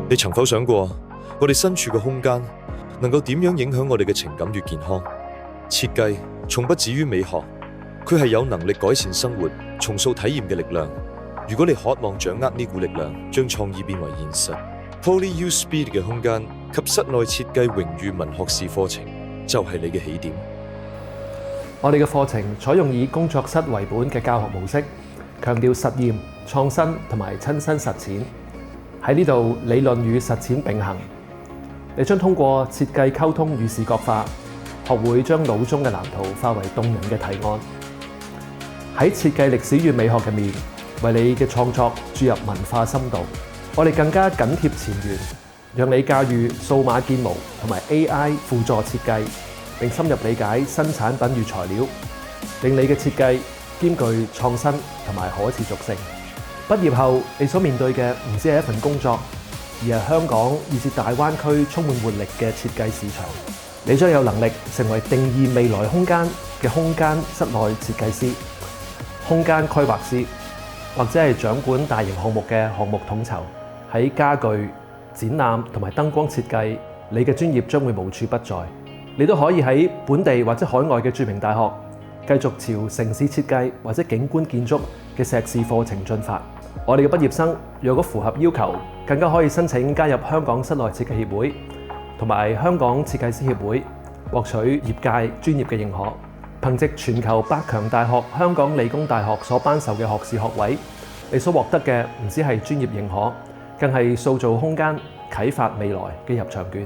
你曾否想過，我哋身處嘅空間能夠點樣影響我哋嘅情感與健康？設計從不止於美學，佢係有能力改善生活、重塑體驗嘅力量。如果你渴望掌握呢股力量，將創意變為現實 ，PolyU Speed 嘅空間及室內設計榮譽文學士課程就係你嘅起點。我哋嘅課程採用以工作室為本嘅教學模式，強調實驗、創新同埋親身實踐。喺呢度，理論與實踐並行。你將通過設計溝通與視覺化，學會將腦中嘅藍圖化為動人嘅提案。喺設計歷史與美學入面，為你嘅創作注入文化深度。我哋更加緊貼前沿，讓你駕馭數碼建模同埋 AI 輔助設計，並深入理解新產品與材料，令你嘅設計兼具創新同埋可持續性。畢業後，你所面對嘅唔止係一份工作，而係香港以至大灣區充滿活力嘅設計市場。你將有能力成為定義未來空間嘅空間室內設計師、空間規劃師，或者係掌管大型項目嘅項目統籌。喺家具、展覽同埋燈光設計，你嘅專業將會無處不在。你都可以喺本地或者海外嘅著名大學繼續朝城市設計或者景觀建築嘅碩士課程進發。我哋嘅畢業生若果符合要求，更加可以申請加入香港室內設計協會同埋香港設計師協會，獲取業界專業嘅認可。憑藉全球百強大學香港理工大學所頒授嘅學士學位，你所獲得嘅唔止係專業認可，更係塑造空間、啟發未來嘅入場券。